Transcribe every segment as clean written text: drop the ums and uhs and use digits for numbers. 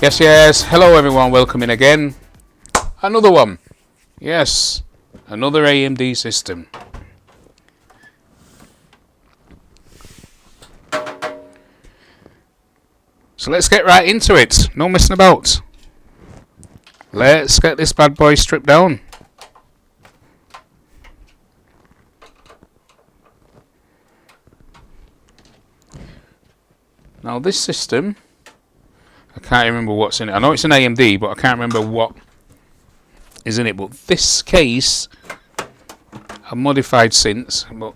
Yes, hello everyone, welcome in again. Another one. Yes, another AMD system. So let's get right into it. No messing about. Let's get this bad boy stripped down. Now this system, I can't remember what's in it. I know it's an AMD, but I can't remember what is in it. But this case, I've modified since. But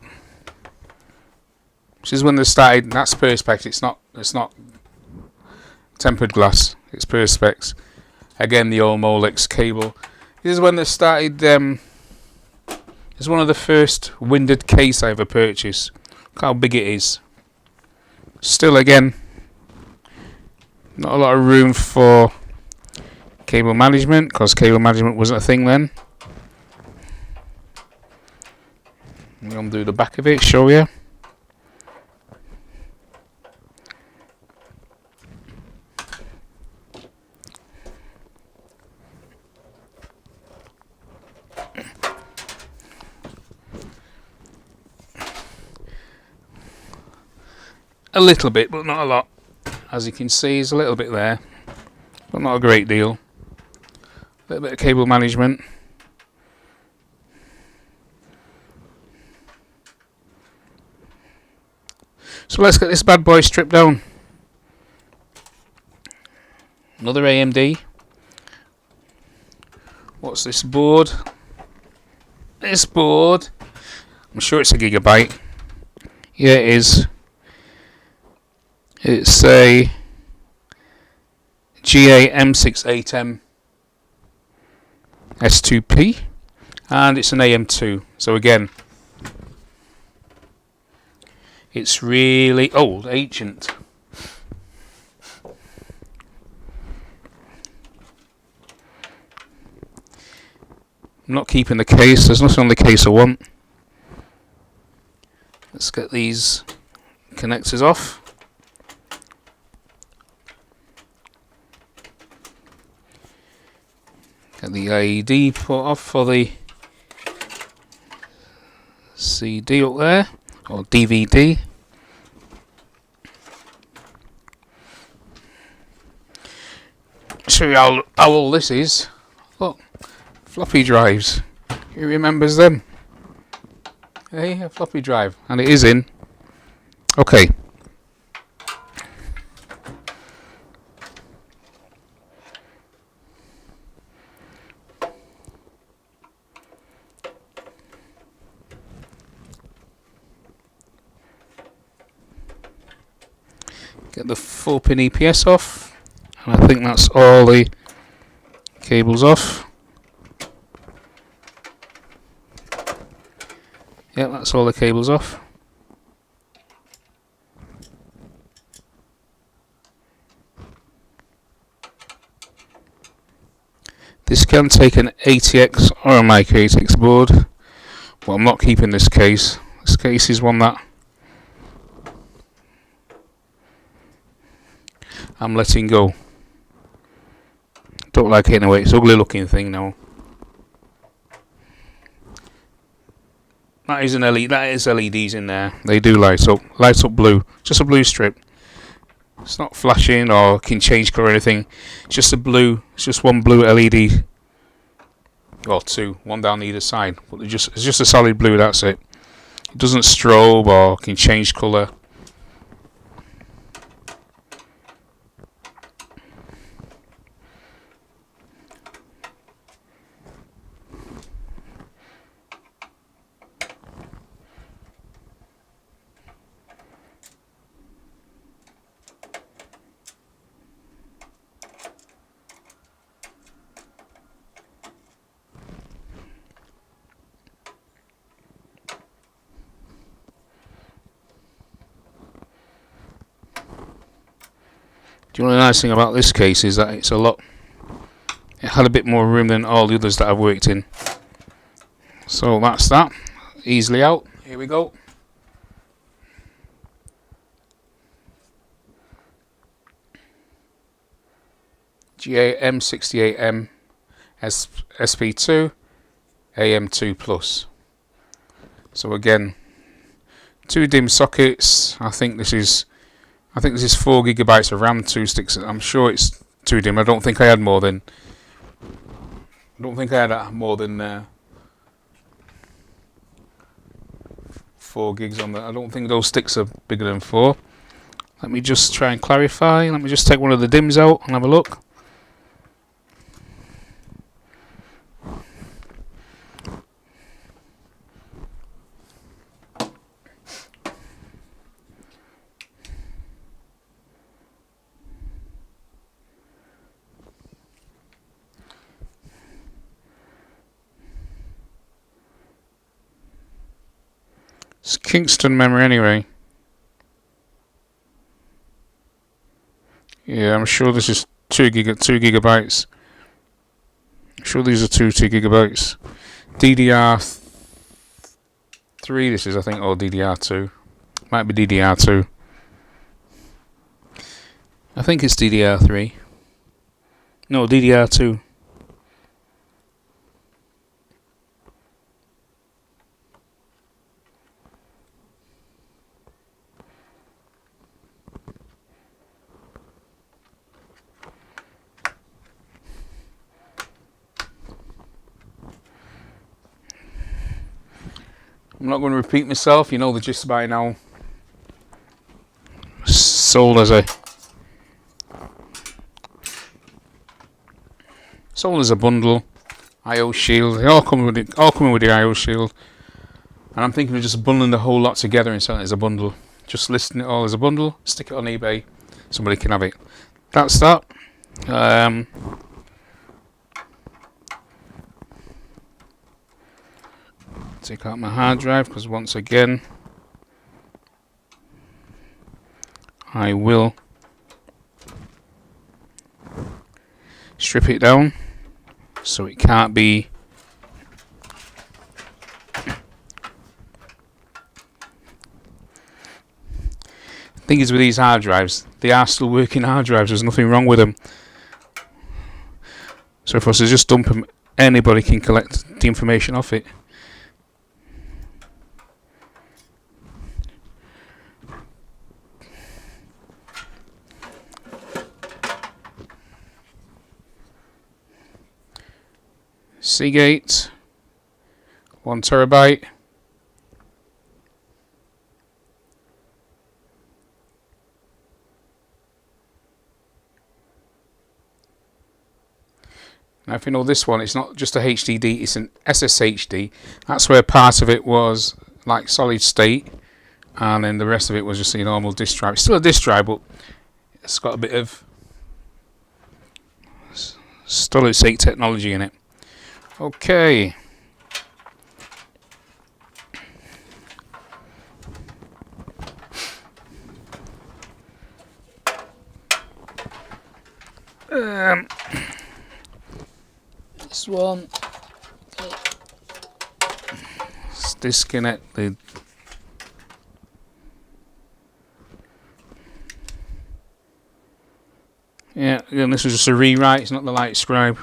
this is when they started. That's Perspex. It's not tempered glass. It's Perspex. Again, the old Molex cable. This is when they started. It's one of the first winded case I ever purchased. Look how big it is. Still, again, not a lot of room for cable management because cable management wasn't a thing then. I'm going to do the back of it, show you. A little bit, but not a lot. As you can see, there's a little bit there, but not a great deal. A little bit of cable management. So let's get this bad boy stripped down. Another AMD. What's this board? This board, I'm sure it's a gigabyte. Yeah, it is. It's a GA-M68M S2P, and it's an AM2. So again, it's really old, ancient. I'm not keeping the case. There's nothing on the case I want. Let's get these connectors off. Get the LED put off for the CD up there, or DVD. Show you how old this is. Look, floppy drives. Who remembers them? Hey, a floppy drive, and it is in. Okay. Get the 4-pin EPS off, and I think that's all the cables off. Yeah, that's all the cables off. This can take an ATX or a micro ATX board, but I'm not keeping this case. This case is one that I'm letting go. Don't like it anyway. It's an ugly looking thing now. That is an LED. That is LEDs in there. They do light up. Light up blue. Just a blue strip. It's not flashing or can change colour or anything. It's just a blue. It's just one blue LED. Or two. One down either side. But it's just a solid blue. That's it. It doesn't strobe or can change colour. The only nice thing about this case is that it had a bit more room than all the others that I've worked in. So that's that. Easily out. Here we go. GAM68M SP2 AM2 Plus. So again, 2 DIMM sockets. I think this is 4 gigabytes of RAM, 2 sticks. I'm sure it's 2 DIMM. I don't think I had more than 4 gigs on that. I don't think those sticks are bigger than 4. Let me just try and clarify. Let me just take one of the DIMMs out and have a look. It's Kingston memory anyway. Yeah, I'm sure this is 2 gigabytes. I'm sure these are 2 gigabytes. DDR3 this is, I think, or DDR2. Might be DDR2. I think it's DDR3. No, DDR2. I'm not going to repeat myself, you know the gist by now. Sold as a bundle. IO shield, they all coming with the IO shield. And I'm thinking of just bundling the whole lot together and selling it as a bundle. Just listing it all as a bundle, stick it on eBay, somebody can have it. That's that. Take out my hard drive because once again I will strip it down so it can't be thing is with these hard drives, they are still working hard drives, there's nothing wrong with them. So if I was to just dump them, anybody can collect the information off it. Seagate, 1 terabyte. Now if you know this one, it's not just a HDD, it's an SSHD. That's where part of it was like solid state and then the rest of it was just a normal disk drive. It's still a disk drive, but it's got a bit of solid state technology in it. Okay. This one. Let's disconnect the. Yeah, again, this was just a rewrite. It's not the light scribe.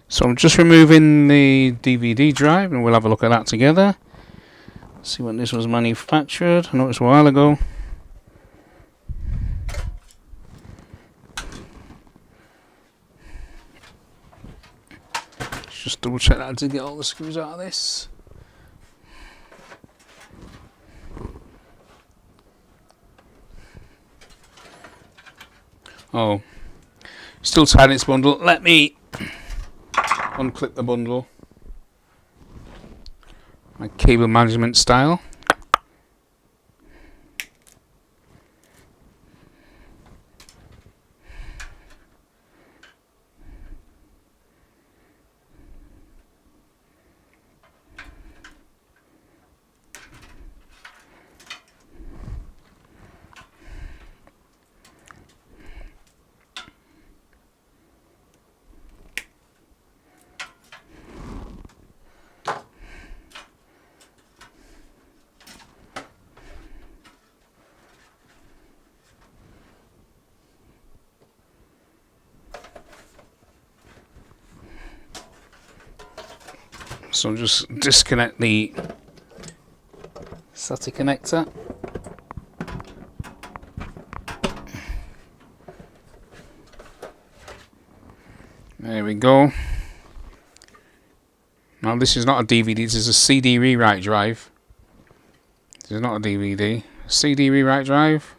So I'm just removing the DVD drive and we'll have a look at that together. See when this was manufactured. I know it's a while ago. Just double check that I did get all the screws out of this. Oh, still tied in its bundle. Let me unclip the bundle. cable management style. So just disconnect the SATA connector. There we go. Now this is not a DVD, this is a CD rewrite drive. This is not a DVD. CD rewrite drive.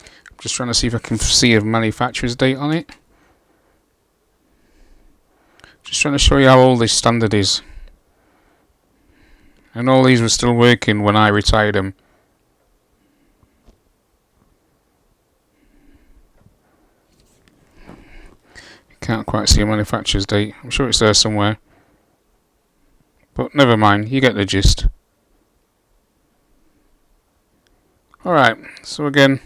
I'm just trying to see if I can see a manufacturer's date on it. Just trying to show you how old this standard is. And all these were still working when I retired them. Can't quite see a manufacturer's date. I'm sure it's there somewhere. But never mind, you get the gist. Alright, so again,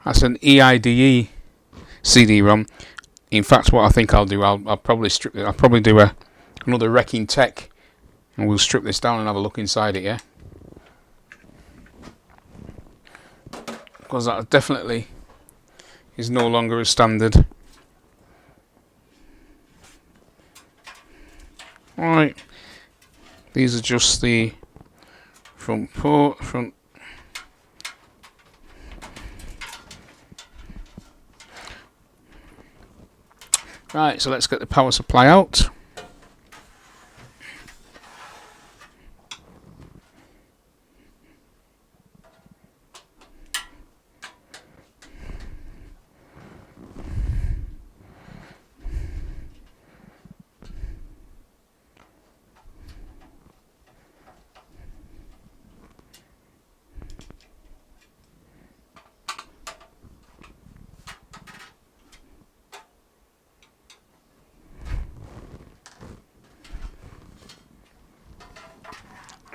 that's an EIDE CD-ROM. In fact, what I think I'll do, I'll probably strip it. I'll probably do another wrecking tech, and we'll strip this down and have a look inside it, yeah? Because that definitely is no longer a standard. Alright, these are just the front. Right, so let's get the power supply out.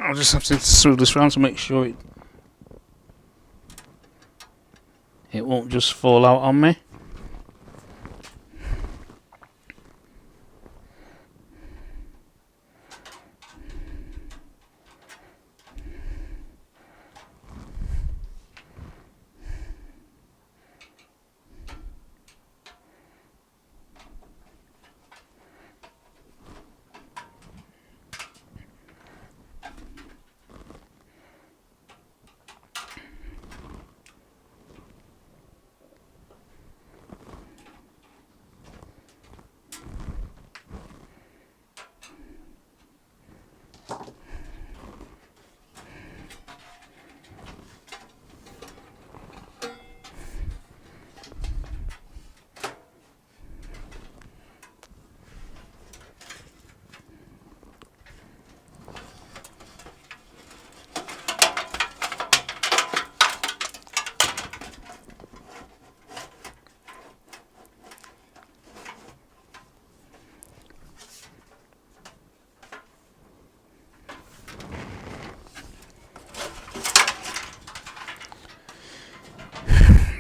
I'll just have to screw this round to make sure it won't just fall out on me.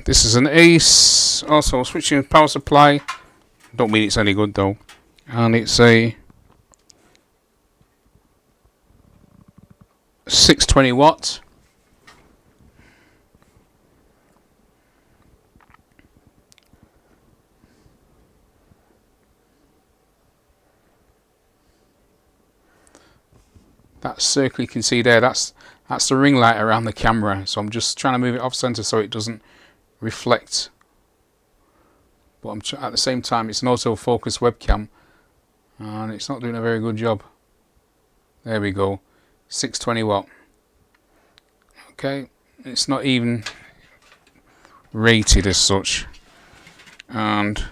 This is an Ace, also switching power supply. Don't mean it's any good though. And it's a 620 watt. That circle you can see there, that's the ring light around the camera. So I'm just trying to move it off center so it doesn't reflect. But at the same time, it's an autofocus webcam, and it's not doing a very good job. There we go, 620 watt. Okay, it's not even rated as such, and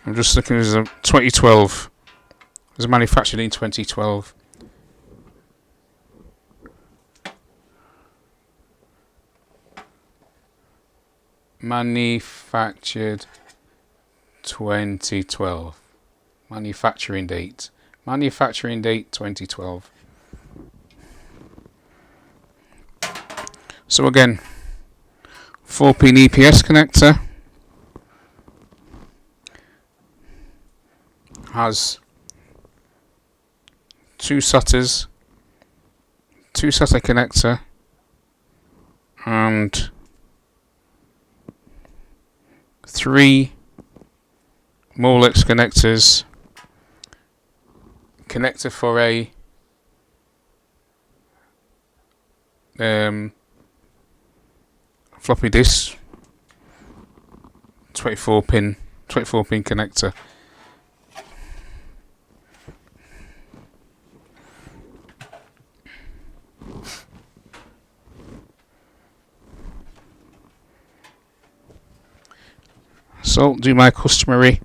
I'm just looking at 2012. It was manufactured in 2012. Manufactured 2012. Manufacturing date. Manufacturing date 2012. So again, 4-pin EPS connector. Has 2 SATAs, 2 SATA connector, and 3 Molex connectors. Connector for a floppy disk, 24-pin connector. So do my customary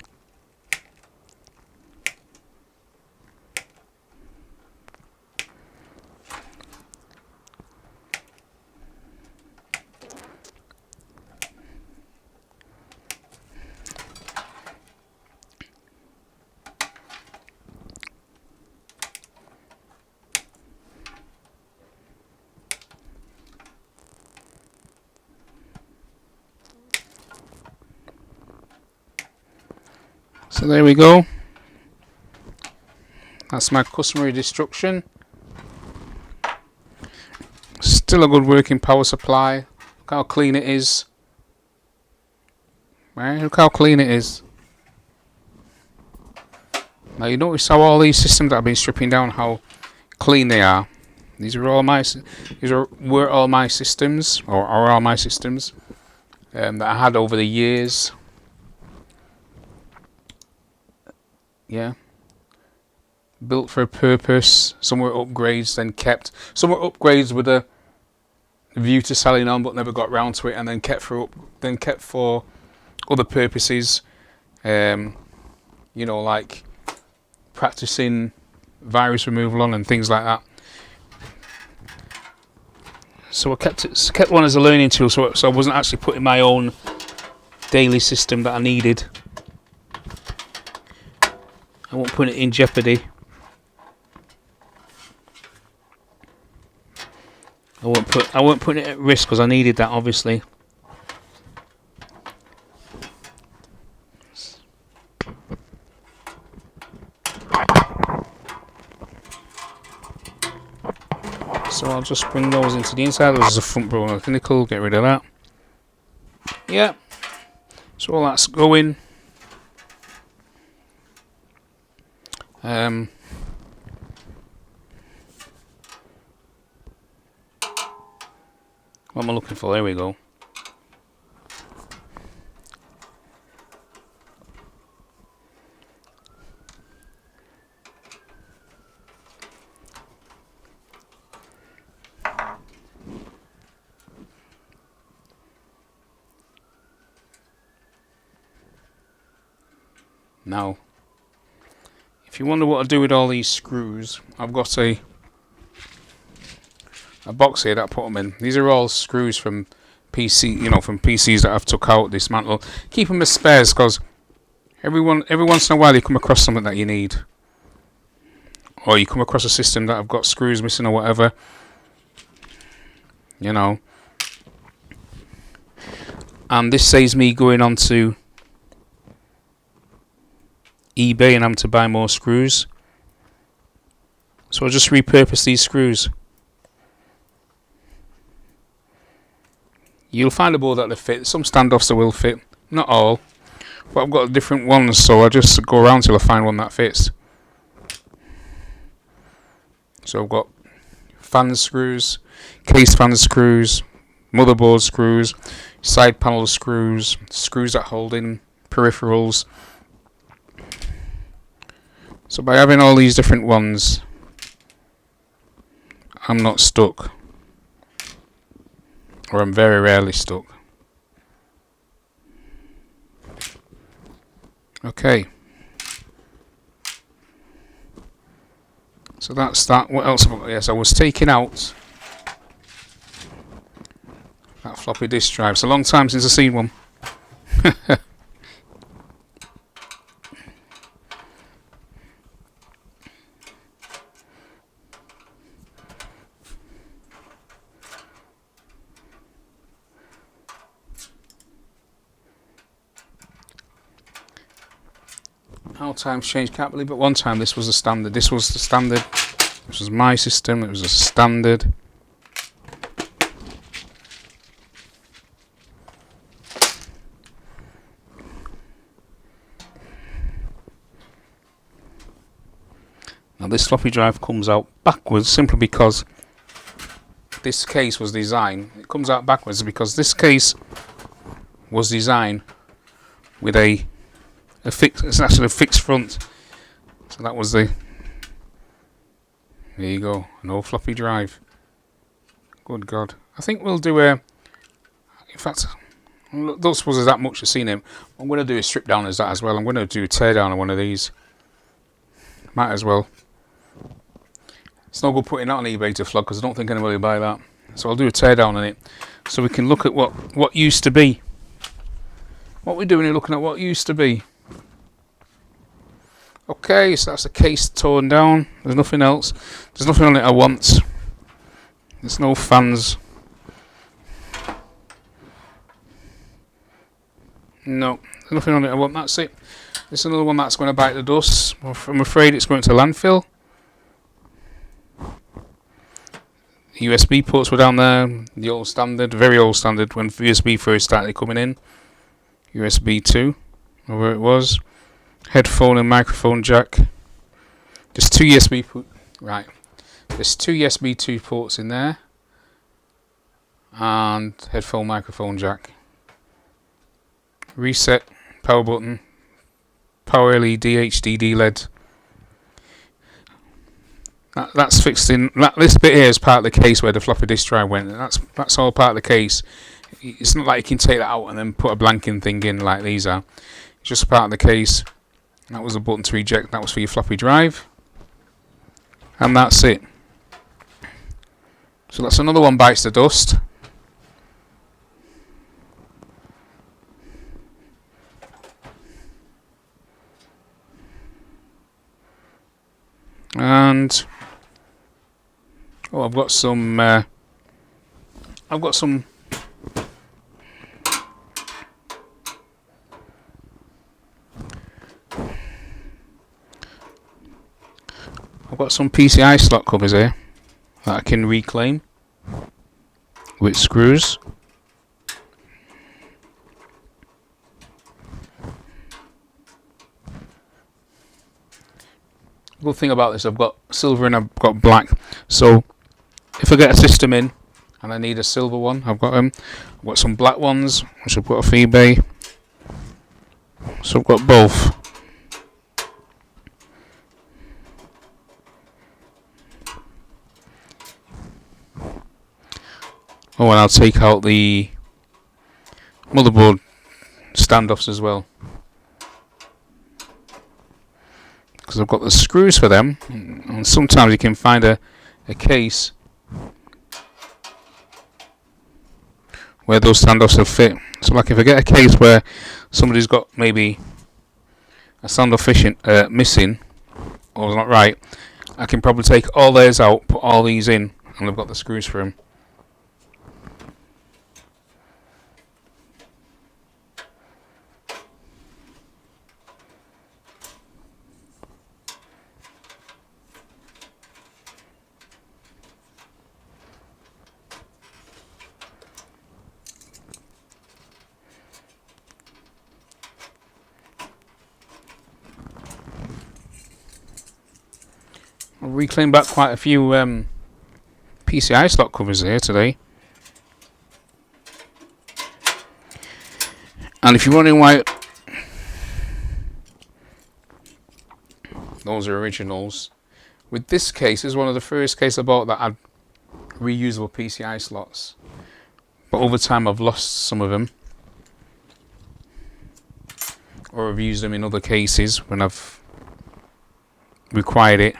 So there we go. That's my customary destruction. Still a good working power supply. Look how clean it is. Right, look how clean it is. Now you notice how all these systems that I've been stripping down, how clean they are. These were all my systems, or are all my systems that I had over the years. Yeah, built for a purpose. Some were upgrades, then kept. Some were upgrades with a view to selling on, but never got round to it, and then kept for other purposes. You know, like practicing virus removal on and things like that. So I kept one as a learning tool, so I wasn't actually putting my own daily system that I needed. I won't put it in jeopardy. I won't put it at risk because I needed that, obviously. So I'll just bring those into the inside. There's a front burner nickel, get rid of that. Yeah. So all that's going. What am I looking for? There we go. Now, if you wonder what I do with all these screws, I've got a box here that I put them in. These are all screws from from PCs that I've took out, dismantled. Keep them as spares because every once in a while you come across something that you need, or you come across a system that I've got screws missing or whatever. You know, and this saves me going on to eBay and having to buy more screws. So I'll just repurpose these screws. You'll find a board that will fit. Some standoffs that will fit, not all, but I've got different ones, so I just go around till I find one that fits. So I've got fan screws, case fan screws, motherboard screws, side panel screws, screws that hold in peripherals. So by having all these different ones, I'm not stuck. Or I'm very rarely stuck. Okay. So that's that. What else have I got? Yes, I was taking out that floppy disk drive. It's a long time since I've seen one. How times change, can't believe it. One time this was the standard. This was the standard. This was my system. It was a standard. Now this floppy drive comes out backwards simply because this case was designed. It comes out backwards because this case was designed with a fixed. It's actually a fixed front. So that was the. There you go. No floppy drive. Good God. I think we'll do a. In fact, I don't suppose there's that much to see him. I'm going to do a strip down as that as well. I'm going to do a tear down on one of these. Might as well. It's no good putting that on eBay to flog because I don't think anybody will buy that. So I'll do a tear down on it so we can look at what used to be. What we're doing is looking at what used to be. Okay, so that's the case torn down. There's nothing else. There's nothing on it I want. There's no fans. No, there's nothing on it I want. That's it. This is another one that's going to bite the dust. I'm afraid it's going to landfill. USB ports were down there. The old standard, very old standard when USB first started coming in. USB 2, or where it was. Headphone and microphone jack. There's two USB right. There's two USB 2 ports in there. And headphone microphone jack. Reset, power button, power LED, HDD LED. That's fixed in. This bit here is part of the case where the floppy disk drive went. That's all part of the case. It's not like you can take that out and then put a blanking thing in like these are. It's just part of the case. That was a button to eject. That was for your floppy drive. And that's it. So that's another one bites the dust. And I've got some PCI slot covers here that I can reclaim with screws. Good thing about this, I've got silver and I've got black. So if I get a system in and I need a silver one, I've got them. I've got some black ones which I've put off eBay. So I've got both. Oh, and I'll take out the motherboard standoffs as well, because I've got the screws for them, and sometimes you can find a case where those standoffs will fit. So like if I get a case where somebody's got maybe a standoff missing or not right, I can probably take all theirs out, put all these in, and I've got the screws for them. I've reclaimed back quite a few PCI slot covers here today. And if you're wondering why those are originals, with this case, this is one of the first cases I bought that had reusable PCI slots. But over time I've lost some of them, or I've used them in other cases when I've required it.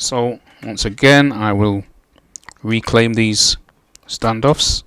So once again I will reclaim these standoffs.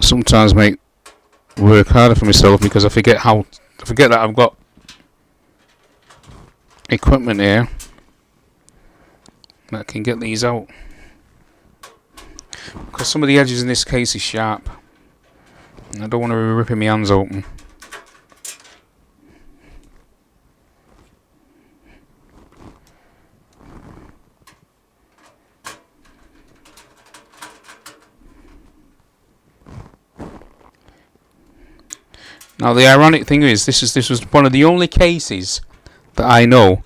Sometimes make work harder for myself because I forget that I've got equipment here that can get these out, because some of the edges in this case is sharp and I don't want to be ripping my hands open. Now the ironic thing is, this was one of the only cases that I know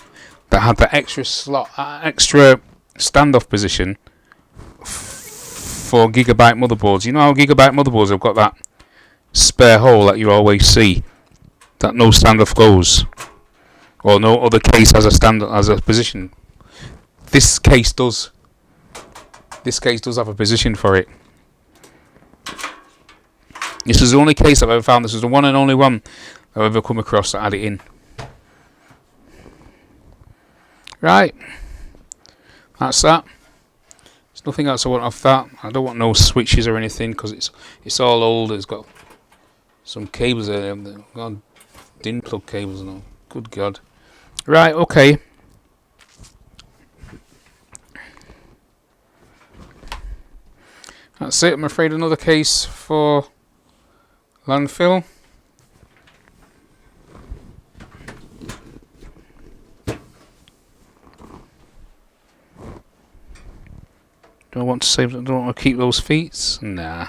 that had the extra slot, extra standoff position for gigabyte motherboards. You know how gigabyte motherboards have got that spare hole that you always see, that no standoff goes, or no other case has a position. This case does. This case does have a position for it. This is the only case I've ever found. This is the one and only one I've ever come across that had it in. Right. That's that. There's nothing else I want off that. I don't want no switches or anything because it's all old. It's got some cables there. God, DIN plug cables and all. Good God. Right, okay. That's it. I'm afraid another case for landfill. Do I want to save? Do I want to keep those feet? Nah,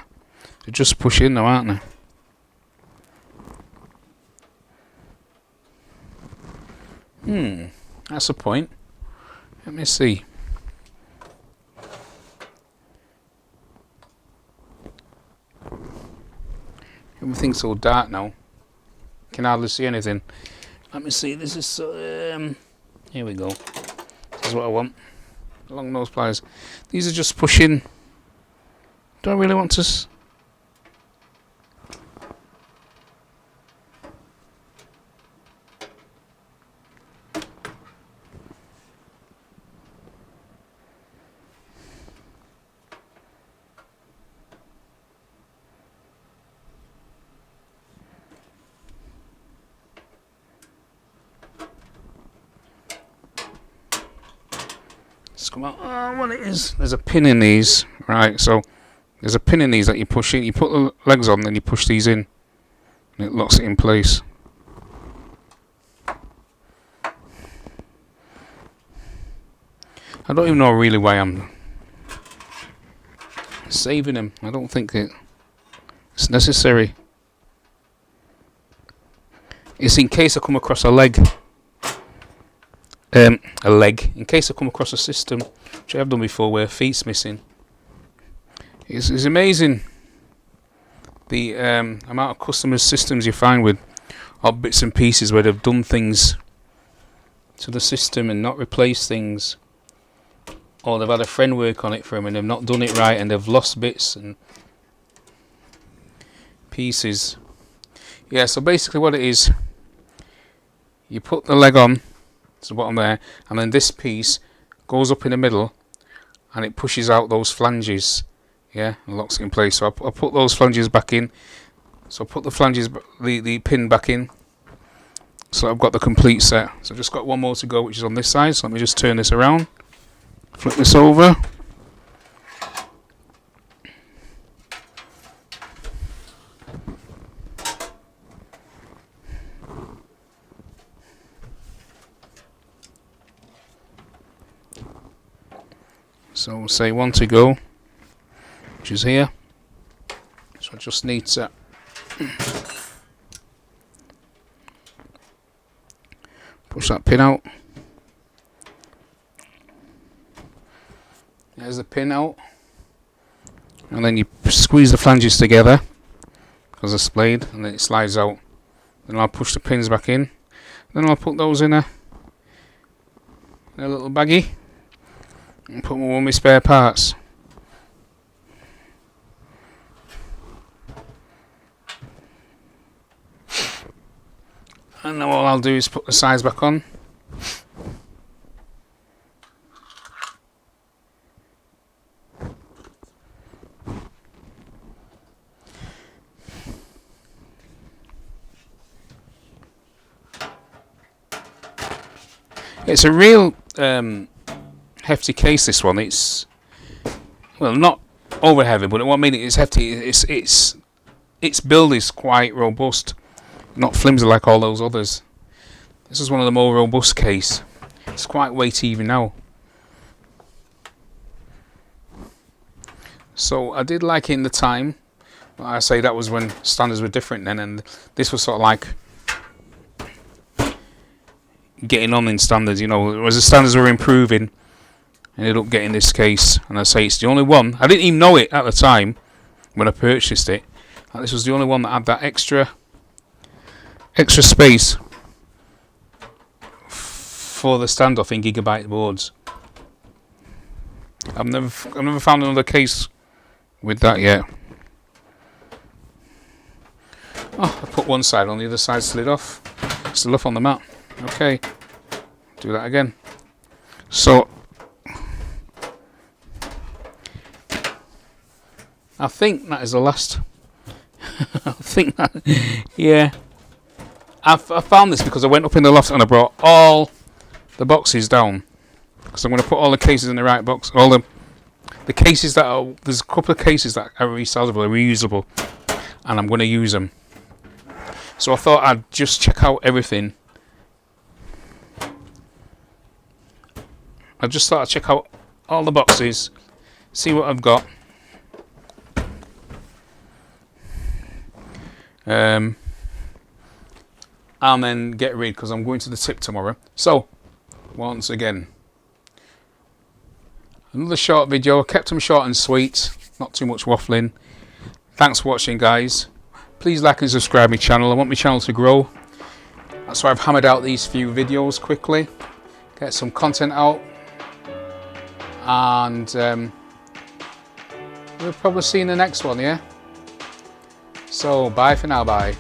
they're just push in now, aren't they? That's a point. Let me see. Everything's so dark now. Can hardly see anything. Let me see. This is here we go. This is what I want. Long nose pliers. These are just pushing. Do I really want to? Come out. Oh, what it is? There's a pin in these, right? So there's a pin in these that you push in. You put the legs on, then you push these in, and it locks it in place. I don't even know really why I'm saving them. I don't think it's necessary. It's in case I come across a leg. In case I come across a system, which I have done before, where feet's missing. It's amazing the amount of customers' systems you find with odd bits and pieces where they've done things to the system and not replaced things, or they've had a friend work on it for them and they've not done it right and they've lost bits and pieces. Yeah, so basically what it is, you put the leg on to the bottom there, and then this piece goes up in the middle and it pushes out those flanges, yeah, and locks it in place. So I'll put those flanges back in. So I'll put the flanges, the pin back in, so I've got the complete set. So I've just got one more to go, which is on this side. So let me just turn this around, flip this over. So we'll say 1 to go, which is here. So I just need to push that pin out. There's the pin out, and then you squeeze the flanges together because they're splayed, and then it slides out. Then I'll push the pins back in. Then I'll put those in a little baggie and put one of my spare parts. And then all I'll do is put the sides back on. It's a real hefty case, this one. It's, well, not over heavy, but what I mean, it's hefty. Its build is quite robust, not flimsy like all those others. This is one of the more robust case. It's quite weighty even now. So I did like it in the time. I say that was when standards were different then, and this was sort of like getting on in standards, you know, as the standards were improving, I ended up getting this case, and I say it's the only one. I didn't even know it at the time when I purchased it. This was the only one that had that extra space for the standoff in gigabyte boards. I've never found another case with that yet. Oh, I put one side on, the other side slid off. Still up on the mat. Okay, do that again. So I think that is the last. I think that, yeah. I found this because I went up in the loft and I brought all the boxes down, because I'm going to put all the cases in the right box. All the cases that are, there's a couple of cases that are resalvable, reusable, and I'm going to use them. So I thought I'd just check out everything. I just thought I'd check out all the boxes, see what I've got. And then get rid, because I'm going to the tip tomorrow. So, once again, another short video. I kept them short and sweet, not too much waffling. Thanks for watching, guys. Please like and subscribe my channel. I want my channel to grow. That's why I've hammered out these few videos quickly. Get some content out. And we'll probably see you in the next one, yeah? So, bye for now, bye.